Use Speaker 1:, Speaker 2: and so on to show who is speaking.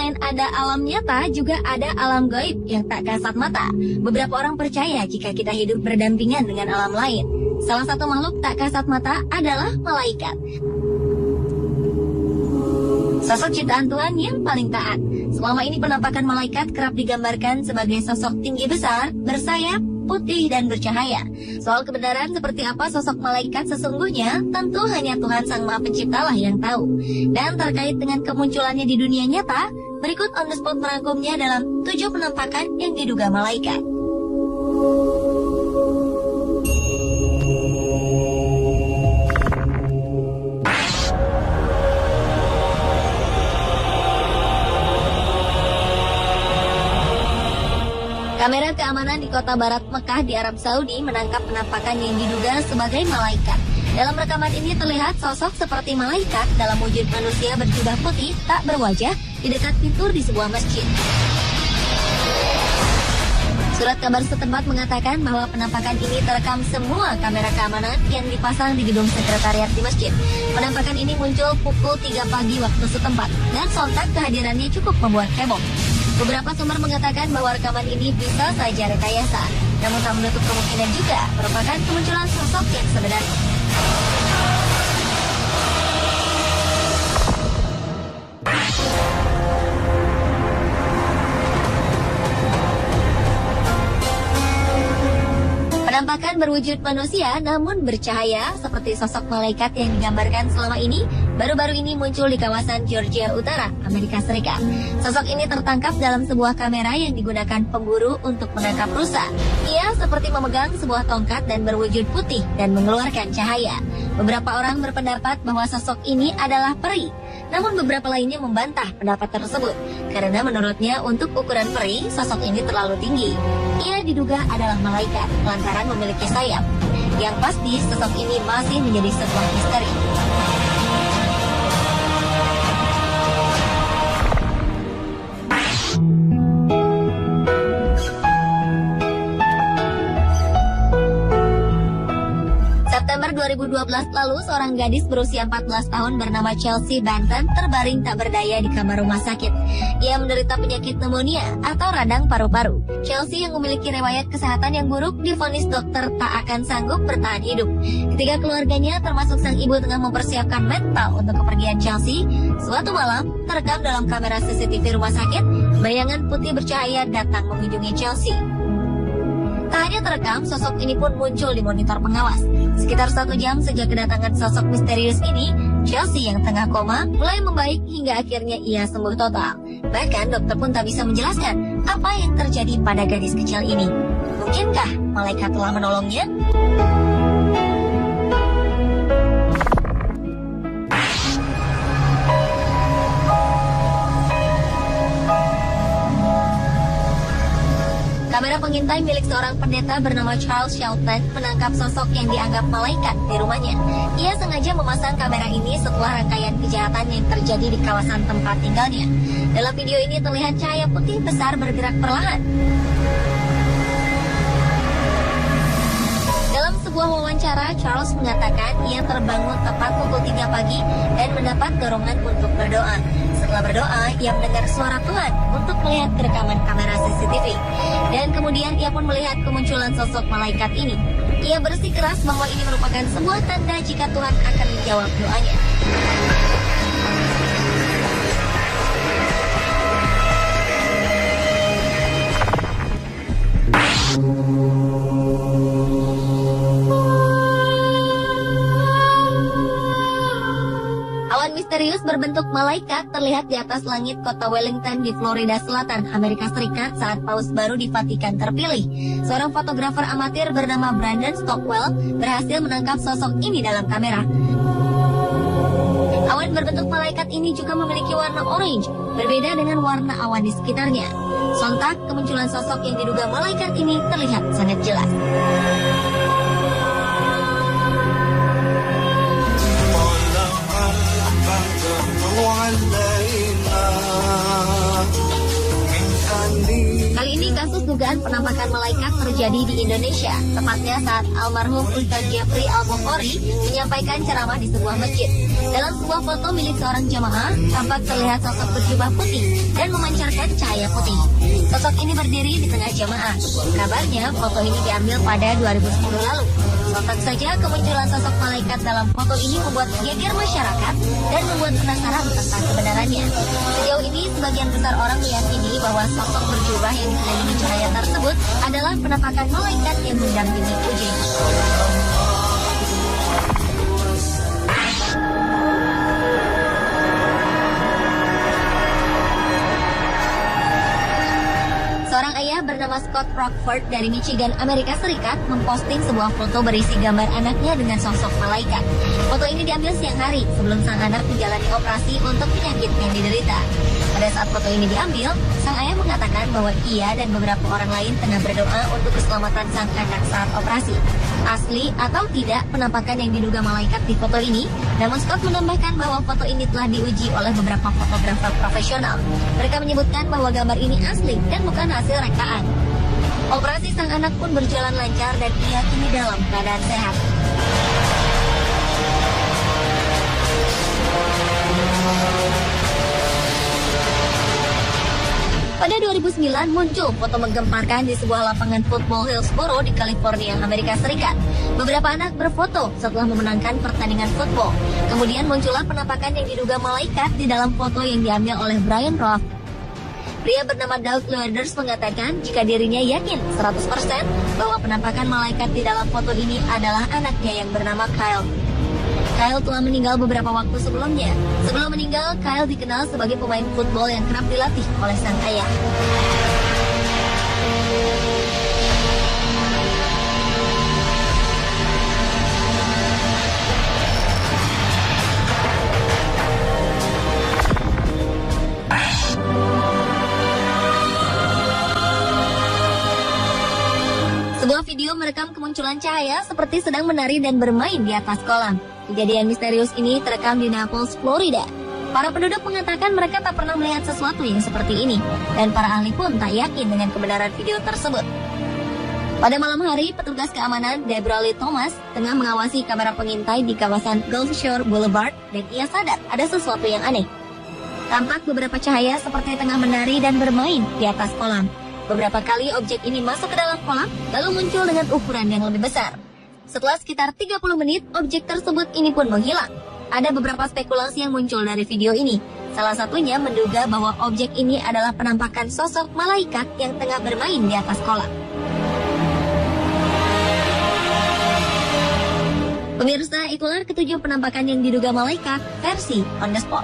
Speaker 1: selain ada alam nyata, juga ada alam gaib yang tak kasat mata. Beberapa orang percaya jika kita hidup berdampingan dengan alam lain. Salah satu makhluk tak kasat mata adalah malaikat. Sosok ciptaan Tuhan yang paling taat. Selama ini penampakan malaikat kerap digambarkan sebagai sosok tinggi besar, bersayap, putih dan bercahaya. Soal kebenaran seperti apa sosok malaikat sesungguhnya, tentu hanya Tuhan Sang Maha Pencipta lah yang tahu. Dan terkait dengan kemunculannya di dunia nyata, berikut On The Spot merangkumnya dalam 7 penampakan yang diduga malaikat. Kamera keamanan di kota barat Mekah di Arab Saudi menangkap penampakan yang diduga sebagai malaikat. Dalam rekaman ini terlihat sosok seperti malaikat dalam wujud manusia berjubah putih tak berwajah di dekat fitur di sebuah masjid. Surat kabar setempat mengatakan bahwa penampakan ini terekam semua kamera keamanan yang dipasang di gedung sekretariat di masjid. Penampakan ini muncul pukul 3 pagi waktu setempat dan sontak kehadirannya cukup membuat heboh. Beberapa sumber mengatakan bahwa rekaman ini bisa saja rekayasa, namun tak menutup kemungkinan juga merupakan kemunculan sosok yang sebenarnya. Penampakan berwujud manusia namun bercahaya seperti sosok malaikat yang digambarkan selama ini baru-baru ini muncul di kawasan Georgia Utara, Amerika Serikat. Sosok ini tertangkap dalam sebuah kamera yang digunakan pemburu untuk menangkap rusa. Ia seperti memegang sebuah tongkat dan berwujud putih dan mengeluarkan cahaya. Beberapa orang berpendapat bahwa sosok ini adalah peri. Namun beberapa lainnya membantah pendapat tersebut karena menurutnya untuk ukuran peri, sosok ini terlalu tinggi. Ia diduga adalah malaikat lantaran memiliki sayap. Yang pasti sosok ini masih menjadi sebuah misteri. September 2012 lalu, seorang gadis berusia 14 tahun bernama Chelsea Banton terbaring tak berdaya di kamar rumah sakit. Ia menderita penyakit pneumonia atau radang paru-paru. Chelsea yang memiliki riwayat kesehatan yang buruk divonis dokter tak akan sanggup bertahan hidup. Ketika keluarganya termasuk sang ibu tengah mempersiapkan mental untuk kepergian Chelsea, suatu malam terekam dalam kamera CCTV rumah sakit, bayangan putih bercahaya datang mengunjungi Chelsea. Tak hanya terekam, sosok ini pun muncul di monitor pengawas. Sekitar 1 jam sejak kedatangan sosok misterius ini, Chelsea yang tengah koma mulai membaik hingga akhirnya ia sembuh total. Bahkan dokter pun tak bisa menjelaskan apa yang terjadi pada gadis kecil ini. Mungkinkah malaikat telah menolongnya? Kamera pengintai milik seorang pendeta bernama Charles Shelton menangkap sosok yang dianggap malaikat di rumahnya. Ia sengaja memasang kamera ini setelah rangkaian kejahatan yang terjadi di kawasan tempat tinggalnya. Dalam video ini terlihat cahaya putih besar bergerak perlahan. Dalam sebuah wawancara, Charles mengatakan ia terbangun tepat pukul 3 pagi dan mendapat dorongan untuk berdoa. Setelah berdoa, ia mendengar suara Tuhan untuk melihat rekaman kamera CCTV. Dan kemudian ia pun melihat kemunculan sosok malaikat ini. Ia bersikeras bahwa ini merupakan sebuah tanda jika Tuhan akan menjawab doanya. Awan misterius berbentuk malaikat terlihat di atas langit kota Wellington di Florida Selatan, Amerika Serikat saat paus baru di Vatikan terpilih. Seorang fotografer amatir bernama Brandon Stockwell berhasil menangkap sosok ini dalam kamera. Awan berbentuk malaikat ini juga memiliki warna orange, berbeda dengan warna awan di sekitarnya. Sontak, kemunculan sosok yang diduga malaikat ini terlihat sangat jelas. Kali ini kasus dugaan penampakan malaikat terjadi di Indonesia, tepatnya saat almarhum Ustaz Jeffrey Al-Bukhari menyampaikan ceramah di sebuah masjid. Dalam sebuah foto milik seorang jamaah, tampak terlihat sosok berjubah putih dan memancarkan cahaya putih. Sosok ini berdiri di tengah jamaah. Kabarnya foto ini diambil pada 2010 lalu. Sontak saja kemunculan sosok malaikat dalam foto ini membuat geger masyarakat dan membuat penasaran tentang kebenarannya. Sejauh ini, sebagian besar orang meyakini bahwa sosok berjubah yang dikelilingi cahaya tersebut adalah penampakan malaikat yang mendampingi Uji. Seorang ayah bernama Scott Rockford dari Michigan, Amerika Serikat memposting sebuah foto berisi gambar anaknya dengan sosok malaikat. Foto ini diambil siang hari sebelum sang anak menjalani operasi untuk penyakit yang diderita. Pada saat foto ini diambil, sang ayah mengatakan bahwa ia dan beberapa orang lain tengah berdoa untuk keselamatan sang anak saat operasi. Asli atau tidak penampakan yang diduga malaikat di foto ini, namun Scott menambahkan bahwa foto ini telah diuji oleh beberapa fotografer profesional. Mereka menyebutkan bahwa gambar ini asli dan bukan hasil rekaan. Operasi sang anak pun berjalan lancar dan ia kini dalam keadaan sehat. Pada 2009 muncul foto menggemparkan di sebuah lapangan football Hillsboro di California, Amerika Serikat. Beberapa anak berfoto setelah memenangkan pertandingan football. Kemudian muncullah penampakan yang diduga malaikat di dalam foto yang diambil oleh Brian Roth. Pria bernama Doug Loaders mengatakan jika dirinya yakin 100% bahwa penampakan malaikat di dalam foto ini adalah anaknya yang bernama Kyle. Kyle telah meninggal beberapa waktu sebelumnya. Sebelum meninggal, Kyle dikenal sebagai pemain football yang kerap dilatih oleh sang ayah. Sebuah video merekam kemunculan cahaya seperti sedang menari dan bermain di atas kolam. Kejadian misterius ini terekam di Naples, Florida. Para penduduk mengatakan mereka tak pernah melihat sesuatu yang seperti ini, dan para ahli pun tak yakin dengan kebenaran video tersebut. Pada malam hari, petugas keamanan Deborah Lee Thomas tengah mengawasi kamera pengintai di kawasan Gulf Shore Boulevard, dan ia sadar ada sesuatu yang aneh. Tampak beberapa cahaya seperti tengah menari dan bermain di atas kolam. Beberapa kali objek ini masuk ke dalam kolam, lalu muncul dengan ukuran yang lebih besar. Setelah sekitar 30 menit, objek tersebut ini pun menghilang. Ada beberapa spekulasi yang muncul dari video ini. Salah satunya menduga bahwa objek ini adalah penampakan sosok malaikat yang tengah bermain di atas kolam. Pemirsa, itulah ketujuh penampakan yang diduga malaikat versi On The Spot.